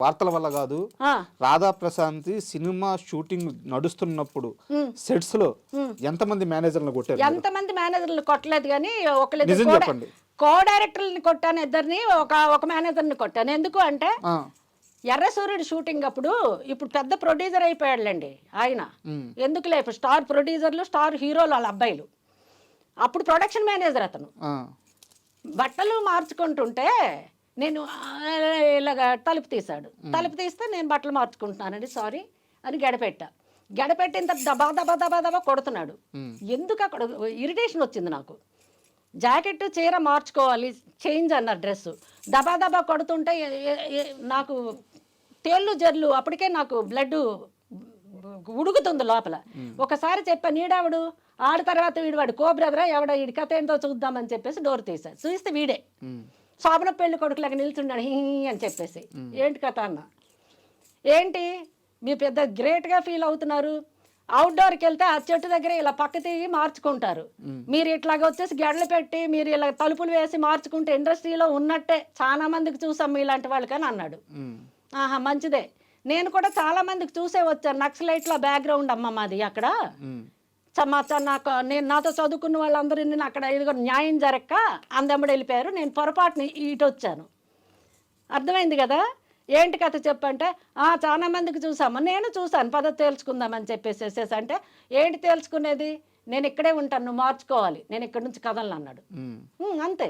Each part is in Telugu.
వార్తల వల్ల కాదు, రాధా ప్రశాంత్ సినిమా షూటింగ్ నడుస్తున్నప్పుడు సెట్స్ లో ఎంతమంది మేనేజర్లు కొట్టారు? ఎంతమంది మేనేజర్లు కొట్టలేదు కానీ నిజం చెప్పండి. కో డైరెక్టర్ని కొట్టాను, ఇద్దరిని, ఒక మేనేజర్ని కొట్టాను. ఎందుకు అంటే ఎర్ర సూర్యుడు షూటింగ్ అప్పుడు ఇప్పుడు పెద్ద ప్రొడ్యూసర్ అయిపోయాడులేండి ఆయన. ఎందుకులే, ఇప్పుడు స్టార్ ప్రొడ్యూసర్లు, స్టార్ హీరోలు వాళ్ళ అబ్బాయిలు. అప్పుడు ప్రొడక్షన్ మేనేజర్ అతను. బట్టలు మార్చుకుంటుంటే నేను ఇలాగ తలుపు తీశాడు. తలుపు తీస్తే నేను బట్టలు మార్చుకుంటున్నానండి, సారీ అని గడపెట్టిన తర్వాత దబా దబా దబా దబా కొడుతున్నాడు. ఎందుకు అక్కడ ఇరిటేషన్ వచ్చింది నాకు. జాకెట్ చీర మార్చుకోవాలి, చేంజ్ అన్నారు డ్రెస్సు. దబా దబా కొడుతుంటే నాకు తేళ్ళు జర్లు, అప్పటికే నాకు బ్లడ్ ఉడుకుతుంది లోపల. ఒకసారి చెప్పా, నీడావిడు ఆడి తర్వాత వీడు కో బ్రదరా ఎవడ వీడి కథ ఏంటో చూద్దామని చెప్పేసి డోర్ తీశాడు. చూస్తే వీడే శోభన పెళ్లి కొడుకులాగా నిల్చున్నాడు హీ అని చెప్పేసి. ఏంటి కథ అన్న, ఏంటి మీరు పెద్ద గ్రేట్గా ఫీల్ అవుతున్నారు, అవుట్డోర్కి వెళ్తే ఆ చెట్టు దగ్గర ఇలా పక్క తిరిగి మార్చుకుంటారు, మీరు ఇట్లాగ వచ్చేసి గెడలు పెట్టి మీరు ఇలా తలుపులు వేసి మార్చుకుంటే ఇండస్ట్రీలో ఉన్నట్టే చాలా మందికి చూసాం మీలాంటి వాళ్ళకని అన్నాడు. ఆహా మంచిదే, నేను కూడా చాలా మందికి చూసే వచ్చాను. నక్సలైట్ల బ్యాక్గ్రౌండ్ అమ్మ మాది అక్కడ. నేను నాతో చదువుకున్న వాళ్ళందరూ నేను అక్కడ ఇదిగో న్యాయం జరక్క అందమ్మడి వెళ్ళిపోయారు, నేను పొరపాటుని ఇటు వచ్చాను. అర్థమైంది కదా, ఏంటి కథ చెప్పంటే చాలా మందికి చూసాము, నేను చూసాను, పద్ధతి తేల్చుకుందామని చెప్పేసి. అంటే ఏంటి తేల్చుకునేది, నేను ఇక్కడే ఉంటాను, నువ్వు మార్చుకోవాలి, నేను ఇక్కడి నుంచి కదలను అన్నాడు. అంతే,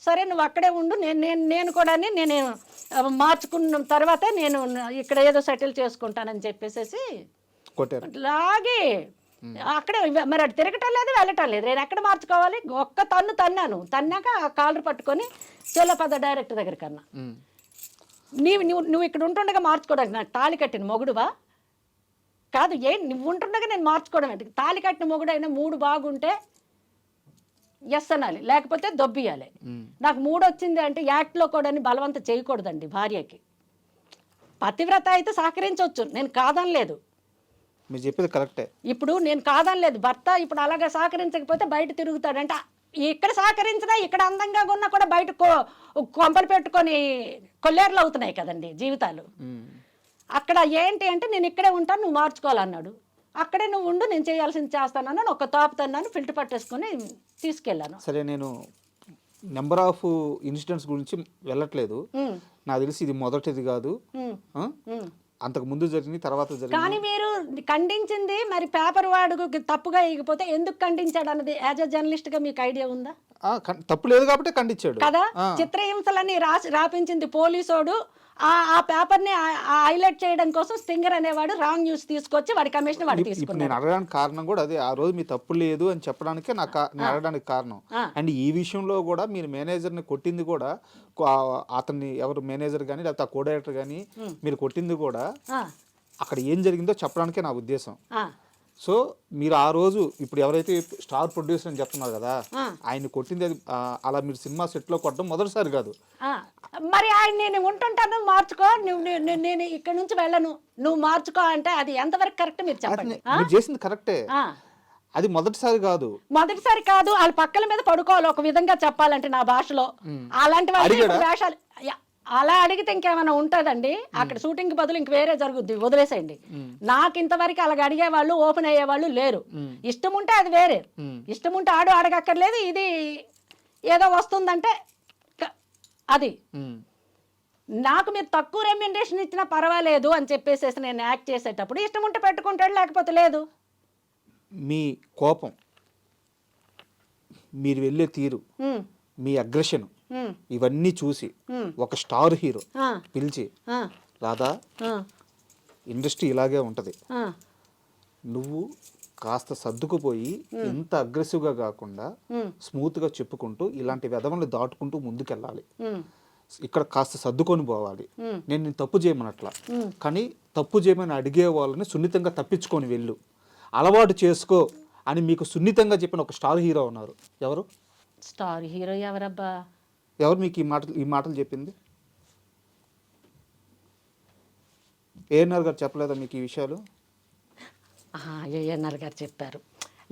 సరే నువ్వు అక్కడే ఉండు, నేను కూడా నేను మార్చుకున్న తర్వాత నేను ఇక్కడ ఏదో సెటిల్ చేసుకుంటానని చెప్పేసి లాగే అక్కడే. మరి అది తిరగటం లేదు, వెళ్ళటం లేదు, నేను ఎక్కడ మార్చుకోవాలి. ఒక్క తన్నాక ఆ కాలర్ పట్టుకొని చెల్లపద డైరెక్టర్ దగ్గర కన్నా, నువ్వు ఇక్కడ ఉంటుండగా మార్చుకోవడానికి నాకు తాళి కట్టిన మొగుడువా కాదు, నువ్వు ఉంటుండగా నేను మార్చుకోవడం ఏంటి? తాళి కట్టిన మొగుడైనా మూడు బాగుంటే ఎస్ అనాలి, లేకపోతే దొబ్బియాలి. నాకు మూడు వచ్చింది అంటే యాక్ట్లో కూడా బలవంతం చేయకూడదండి భార్యకి. పతివ్రత అయితే సహకరించవచ్చు, నేను కాదనలేదు, మీరు చెప్పేది కరెక్టే. ఇప్పుడు నేను కాదనలేదు, భర్త ఇప్పుడు అలాగే సహకరించకపోతే బయట తిరుగుతాడంట. ఇక్కడ సహకరించినా ఇక్కడ అందంగా ఉన్నా కూడా బయట కొంపలు పెట్టుకొని కొల్లేర్లు అవుతున్నాయి కదండి జీవితాలు. అక్కడ ఏంటి అంటే నేను ఇక్కడే ఉంటాను, నువ్వు మార్చుకోవాలన్నాడు. అక్కడే నువ్వు ఉండు, నేను చేయాల్సింది చేస్తానన్నాను. ఒక తాపుతున్నాను, ఫిల్టర్ పట్టేసుకొని తీసుకెళ్ళాను. సరే, నేను నెంబర్ ఆఫ్ ఇన్సిడెంట్స్ గురించి వెళ్ళట్లేదు, నాకు తెలిసి ఇది మొదటిది కాదు, అంతకు ముందు జరిగింది, తర్వాత జరిగింది. కానీ మీరు ఖండించింది మరి పేపర్ వాడు తప్పుగా ఇగిపోతే ఎందుకు ఖండించాడు అన్నది యాజ్ ఎ జర్నలిస్ట్ గా మీకు ఐడియా ఉందా? తప్పు లేదు కాబట్టి ఖండించాడు కదా. చిత్రహింసలని రాపించింది పోలీసోడు. ఆ పేపర్ ని హైలైట్ చేయడం కోసం స్టింగర్ అనేవాడు రాంగ్ న్యూస్ తీసుకొచ్చి వాడి కమిషన్ వాడు తీసుకున్నాడు. నేను అడగడానికి కారణం కూడా అదే, ఆ రోజు మీ తప్పు లేదు అని చెప్పడానికే నేను అడగడానికి కారణం. అండ్ ఈ విషయంలో కూడా మీరు మేనేజర్ని కొట్టింది కూడా, అతన్ని ఎవరు మేనేజర్ కానీ లేకపోతే ఆ కో డైరెక్టర్ కానీ మీరు కొట్టింది కూడా అక్కడ ఏం జరిగిందో చెప్పడానికే నా ఉద్దేశం. సో మీరు ఆ రోజు ఇప్పుడు ఎవరైతే స్టార్ ప్రొడ్యూసర్ అని చెప్తున్నారు కదా, ఆయన కొట్టింది అలా మీరు సినిమా సెట్ లో కొట్టడం మొదటిసారి కాదు. మరి ఆయన నేను ఉంటుంటాను, మార్చుకో, నేను ఇక్కడ నుంచి వెళ్ళను, నువ్వు మార్చుకో అంటే అది ఎంతవరకు కరెక్ట్ మీరు చెప్పండి. మీరు చేసింది కరెక్టే, అది మొదటిసారి కాదు. వాళ్ళ పక్కల మీద పడుకోవాలి ఒక విధంగా చెప్పాలంటే నా భాషలో. అలాంటి వాళ్ళు వేషాలు అలా అడిగితే ఇంకేమైనా ఉంటుందండి అక్కడ షూటింగ్ బదులు ఇంక వేరే జరుగుద్ది, వదిలేసేయండి. నాకు ఇంతవరకు అలాగ అడిగేవాళ్ళు, ఓపెన్ అయ్యేవాళ్ళు లేరు. ఇష్టం ఉంటే అది వేరే, ఇష్టం ఉంటే అడగక్కర్లేదు. ఇది ఏదో వస్తుందంటే అది నాకు మీరు తక్కువ రెమ్యునరేషన్ ఇచ్చినా పర్వాలేదు అని చెప్పేసి నేను యాక్ట్ చేసేటప్పుడు ఇష్టం ఉంటే పెట్టుకుంటాడు, లేకపోతే లేదు. మీ కోపం, మీరు వెళ్ళే తీరు, మీ అగ్రెషన్ ఇవన్నీ చూసి ఒక స్టార్ హీరో పిలిచి, రాధా ఇండస్ట్రీ ఇలాగే ఉంటది, నువ్వు కాస్త సర్దుకుపోయి ఎంత అగ్రెసివ్గా కాకుండా స్మూత్గా చెప్పుకుంటూ ఇలాంటి వెధవల్ని దాటుకుంటూ ముందుకెళ్ళాలి, ఇక్కడ కాస్త సర్దుకొని పోవాలి, నేను తప్పు చేయమనట్లా, కానీ తప్పు చేయమని అడిగే వాళ్ళని సున్నితంగా తప్పించుకొని వెళ్ళు, అలవాటు చేసుకో అని మీకు సున్నితంగా చెప్పిన ఒక స్టార్ హీరో ఉన్నారు. ఎవరు స్టార్ హీరో? ఎవరబ్బా? ఎవరు మీకు ఈ మాటలు చెప్పింది? ఏఎన్ఆర్ గారు చెప్పలేదా మీకు ఈ విషయాలు? ఏఎన్ఆర్ గారు చెప్పారు.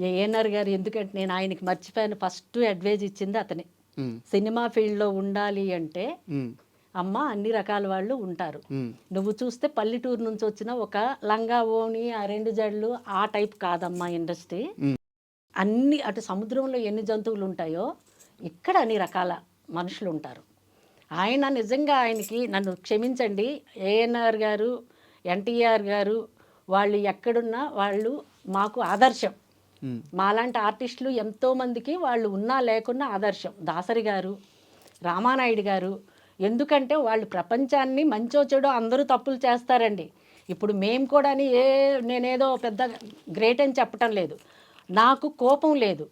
ఏఎన్ఆర్ గారు ఎందుకంటే నేను ఆయనకి మర్చిపోయాను, ఫస్ట్ అడ్వైజ్ ఇచ్చింది అతనే. సినిమా ఫీల్డ్లో ఉండాలి అంటే అమ్మ అన్ని రకాల వాళ్ళు ఉంటారు. ఉమ్, నువ్వు చూస్తే పల్లెటూరు నుంచి వచ్చిన ఒక లంగా ఓణి ఆ 2 జడలు ఆ టైప్ కాదమ్మా ఇండస్ట్రీ. ఉమ్, అన్ని అటు సముద్రంలో ఎన్ని జంతువులు ఉంటాయో ఇక్కడ అన్ని రకాల మనుషులు ఉంటారు. ఆయన నిజంగా ఆయనకి నన్ను క్షమించండి, ఏఎన్ఆర్ గారు, ఎన్టీఆర్ గారు వాళ్ళు ఎక్కడున్నా వాళ్ళు మాకు ఆదర్శం. ఉమ్, మాలాంటి ఆర్టిస్టులు ఎంతోమందికి వాళ్ళు ఉన్నా లేకున్నా ఆదర్శం. దాసరి గారు, రామానాయుడు గారు, ఎందుకంటే వాళ్ళు ప్రపంచాన్ని మంచో చెడో అందరూ తప్పులు చేస్తారండి. ఇప్పుడు మేము కూడా నేనేదో పెద్ద గ్రేట్ అని చెప్పటం లేదు, నాకు కోపం లేదు,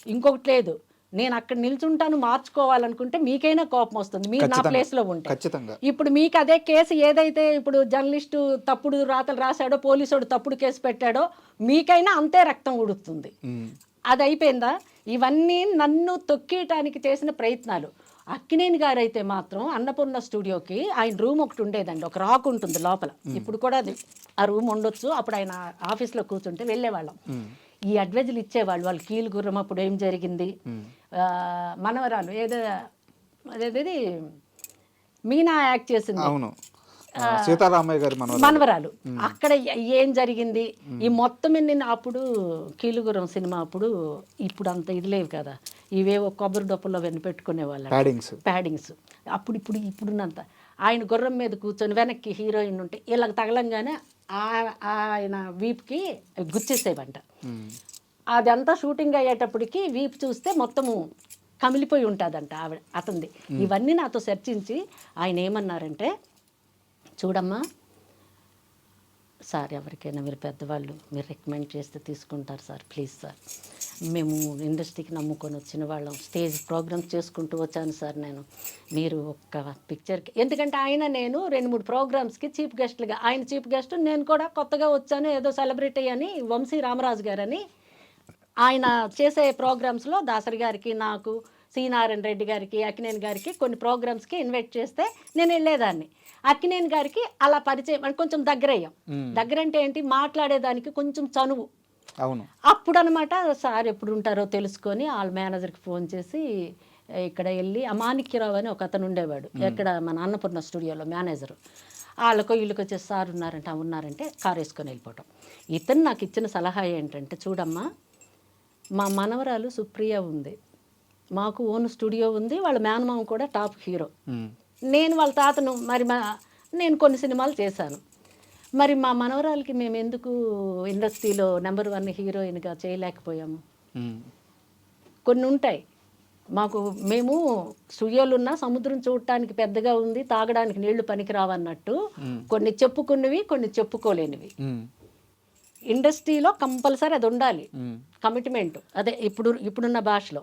ఇంకొకటి లేదు. నేను అక్కడ నిల్చుంటాను, మార్చుకోవాలనుకుంటే మీకైనా కోపం వస్తుంది మీరు నా ప్లేస్లో ఉంటే. ఖచ్చితంగా. ఇప్పుడు మీకు అదే కేసు ఏదైతే ఇప్పుడు జర్నలిస్టు తప్పుడు రాతలు రాశాడో, పోలీసుడు తప్పుడు కేసు పెట్టాడో, మీకైనా అంతే రక్తం ఉడుతుంది. ఉమ్, అది అయిపోయిందా? ఇవన్నీ నన్ను తొక్కేయటానికి చేసిన ప్రయత్నాలు. అక్కినేని గారు అయితే మాత్రం అన్నపూర్ణ స్టూడియోకి ఆయన రూమ్ ఒకటి ఉండేదండి, ఒక రాక్ ఉంటుంది లోపల. ఇప్పుడు కూడా అది ఆ రూమ్ ఉండొచ్చు. అప్పుడు ఆయన ఆఫీస్లో కూర్చుంటే వెళ్ళేవాళ్ళం. ఈ అడ్వైజులు ఇచ్చేవాళ్ళు. వాళ్ళు కీలు గుర్రం అప్పుడు ఏం జరిగింది, మనవరాలు ఏదో అదేది మీనా యాక్ట్ చేసింది, అవును, సీతారామయ్య గారి మనవరాలు, అక్కడ ఏం జరిగింది ఈ మొత్తం. నేను అప్పుడు కీలుగురం సినిమా అప్పుడు ఇప్పుడు అంత ఇది లేవు కదా, ఇవేవో కొబ్బరి డొప్పల్లో వెన్ను పెట్టుకునేవాళ్ళు ప్యాడింగ్స్. ఇప్పుడున్నంత ఆయన గుర్రం మీద కూర్చొని వెనక్కి హీరోయిన్ ఉంటే ఇలా తగలంగానే ఆయన వీపుకి గుచ్చేసేవంట. అదంతా షూటింగ్ అయ్యేటప్పటికి వీపు చూస్తే మొత్తము కమిలిపోయి ఉంటుందంట అతనిది. ఇవన్నీ నాతో చర్చించి ఆయన ఏమన్నారంటే, చూడమ్మా సార్, ఎవరికైనా మీరు పెద్దవాళ్ళు మీరు రికమెండ్ చేస్తే తీసుకుంటారు సార్, ప్లీజ్ సార్, మేము ఇండస్ట్రీకి నమ్ముకొని వచ్చిన వాళ్ళం, స్టేజ్ ప్రోగ్రామ్స్ చేసుకుంటూ వచ్చాను సార్ నేను, మీరు ఒక్క పిక్చర్కి. ఎందుకంటే నేను 2-3 ప్రోగ్రామ్స్కి చీఫ్ గెస్ట్లుగా, ఆయన చీఫ్ గెస్ట్, నేను కూడా కొత్తగా వచ్చాను ఏదో సెలబ్రిటీ అని, వంశీ రామరాజు గారని ఆయన చేసే ప్రోగ్రామ్స్లో దాసరి గారికి, నాకు, సి నారాయణ రెడ్డి గారికి, అక్కినేని గారికి కొన్ని ప్రోగ్రామ్స్కి ఇన్వైట్ చేస్తే నేను వెళ్ళేదాన్ని. అక్కినేని గారికి అలా పరిచయం, కొంచెం దగ్గరయ్యాం. దగ్గర అంటే ఏంటి, మాట్లాడేదానికి కొంచెం చనువు. అవును. అప్పుడు అనమాట సార్ ఎప్పుడు ఉంటారో తెలుసుకొని వాళ్ళ మేనేజర్కి ఫోన్ చేసి ఇక్కడ వెళ్ళి, మాణిక్యరావు అని ఒక అతను ఉండేవాడు ఎక్కడ మన అన్నపూర్ణ స్టూడియోలో మేనేజరు, వాళ్ళకో వీళ్ళకి వచ్చేసి సార్ ఉన్నారంటే కారు వేసుకొని వెళ్ళిపోవటం. ఇతను నాకు ఇచ్చిన సలహా ఏంటంటే, చూడమ్మా మా మనవరాలు సుప్రియ ఉంది, మాకు ఓన్ స్టూడియో ఉంది, వాళ్ళ మేనమామ కూడా టాప్ హీరో, నేను వాళ్ళ తాతను, మరి నేను కొన్ని సినిమాలు చేశాను, మరి మా మనవరాలకి మేము ఎందుకు ఇండస్ట్రీలో నెంబర్ 1 హీరోయిన్గా చేయలేకపోయాము? కొన్ని ఉంటాయి మాకు, మేము స్టూడియోలు ఉన్నా సముద్రం చూడటానికి పెద్దగా ఉంది, తాగడానికి నీళ్లు పనికిరావన్నట్టు కొన్ని చెప్పుకున్నవి, కొన్ని చెప్పుకోలేనివి. ఇండస్ట్రీలో కంపల్సరీ అది ఉండాలి, కమిట్మెంట్. అదే ఇప్పుడున్న భాషలో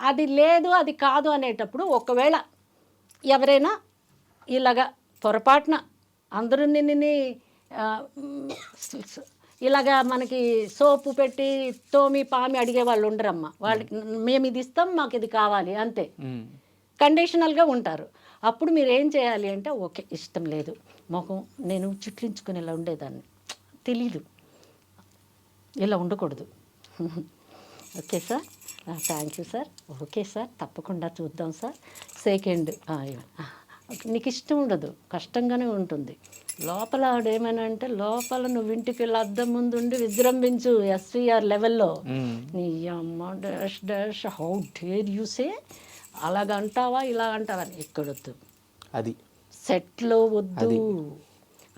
అది లేదు, అది కాదు అనేటప్పుడు, ఒకవేళ ఎవరైనా ఇలాగా పొరపాటున అందరూ నిన్ను ఇలాగా మనకి సోపు పెట్టి తోమి పామి అడిగే వాళ్ళు ఉండరమ్మా. వాళ్ళకి మేము ఇది ఇస్తాం, మాకు ఇది కావాలి అంతే, కండిషనల్గా ఉంటారు. అప్పుడు మీరు ఏం చేయాలి అంటే, ఓకే ఇష్టం లేదు, మొహం నేను చుట్లించుకుని ఇలా ఉండేదాన్ని, తెలీదు, ఇలా ఉండకూడదు, okay sir, thank you sir, okay sir, తప్పకుండా చూద్దాం సార్, సెకండ్ నీకు ఇష్టం ఉండదు, కష్టంగానే ఉంటుంది. లోపల ఆడేమైనా అంటే, లోపల నువ్వు ఇంటికి వెళ్ళి అద్దం ముందు ఉండి విజృంభించు ఎస్వీఆర్ లెవెల్లో, నీ అమ్మ dash dash how dare you say, అలాగంటావా ఇలా అంటావా, ఎక్కడొద్దు, అది సెట్లో వద్దు,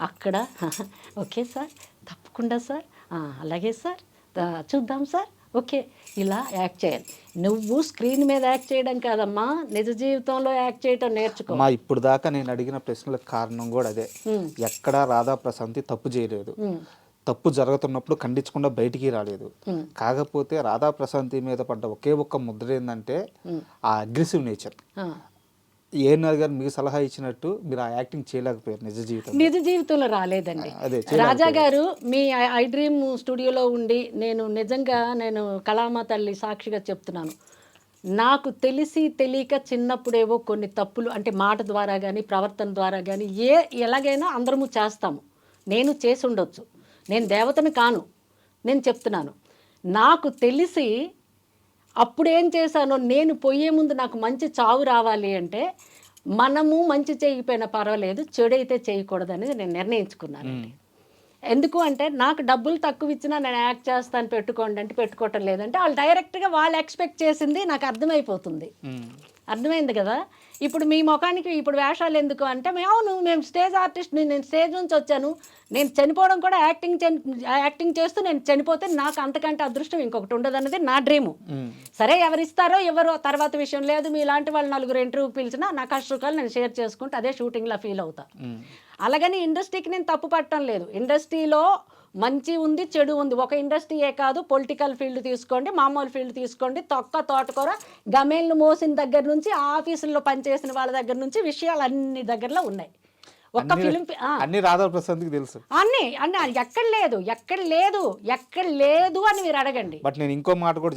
అక్కడ ఓకే సార్, తప్పకుండా సార్, అలాగే సార్, చూద్దాం సార్, ఓకే, ఇలా యాక్ట్ చేయాలి. నువ్వు స్క్రీన్ మీద యాక్ట్ చేయడం కాదమ్మా, నిజ జీవితంలో యాక్ట్ చేయటం నేర్చుకో. ఇప్పుడు దాకా నేను అడిగిన ప్రశ్నలకు కారణం కూడా అదే. ఎక్కడా రాధా ప్రశాంతి తప్పు చేయలేదు, తప్పు జరుగుతున్నప్పుడు ఖండించకుండా బయటికి రాలేదు. కాకపోతే రాధా ప్రశాంతి మీద పడ్డ ఒకే ఒక్క ముద్ర ఏంటంటే ఆ అగ్రెసివ్ నేచర్. ఏఎన్ఆర్ గారు మీకు సలహా ఇచ్చినట్టు మీరు ఆ యాక్టింగ్ చేయలేకపోయారు నిజ జీవితంలో రాలేదండి. రాజా గారు మీ ఐ డ్రీమ్ స్టూడియోలో ఉండి, నేను కళామా తల్లి సాక్షిగా చెప్తున్నాను, నాకు తెలిసి తెలియక చిన్నప్పుడేవో కొన్ని తప్పులు, అంటే మాట ద్వారా కానీ ప్రవర్తన ద్వారా కానీ ఎలాగైనా అందరము చేస్తాము, నేను చేసి ఉండొచ్చు, నేను దేవతను కాను, నేను చెప్తున్నాను. నాకు తెలిసి అప్పుడు ఏం చేశానో, నేను పోయే ముందు నాకు మంచి చావు రావాలి అంటే మనము మంచి చేయకపోయినా పర్వాలేదు, చెడు అయితే చేయకూడదు అనేది నేను నిర్ణయించుకున్నానండి. ఎందుకు అంటే నాకు డబ్బులు తక్కువ ఇచ్చినా నేను యాక్ట్ చేస్తాను పెట్టుకోండి అంటే పెట్టుకోవటం లేదంటే వాళ్ళు డైరెక్ట్గా వాళ్ళు ఎక్స్పెక్ట్ చేసింది నాకు అర్థమైపోతుంది. అర్థమైంది కదా. ఇప్పుడు మీ ముఖానికి ఇప్పుడు వేషాలు ఎందుకు అంటే మేము స్టేజ్ ఆర్టిస్ట్, నేను స్టేజ్ నుంచి వచ్చాను, నేను చనిపోవడం కూడా యాక్టింగ్ చేస్తూ నేను చనిపోతే నాకు అంతకంటే అదృష్టం ఇంకొకటి ఉండదు అన్నది నా డ్రీము. సరే ఎవరిస్తారో ఎవరో తర్వాత విషయం లేదు. మీలాంటి వాళ్ళు నలుగురు ఇంటర్వ్యూ పిలిచినా నా కష్టసుఖాలు నేను షేర్ చేసుకుంటూ అదే షూటింగ్లో ఫీల్ అవుతా. అలాగని ఇండస్ట్రీకి నేను తప్పు పట్టడం లేదు. ఇండస్ట్రీలో మంచి ఉంది, చెడు ఉంది. ఒక ఇండస్ట్రీయే కాదు, పొలిటికల్ ఫీల్డ్ తీసుకోండి, మామూలు ఫీల్డ్ తీసుకోండి, తోటకూర గమేళ్ళు మోసిన దగ్గర నుంచి ఆఫీసుల్లో పనిచేసిన వాళ్ళ దగ్గర నుంచి విషయాలు అన్ని దగ్గరలో ఉన్నాయి. ఒక్క ఫిలిం అన్ని రాధాప్రసాద్కి తెలుసు, అన్ని ఎక్కడ లేదు అని మీరు అడగండి. బట్ నేను ఇంకో మాట కూడా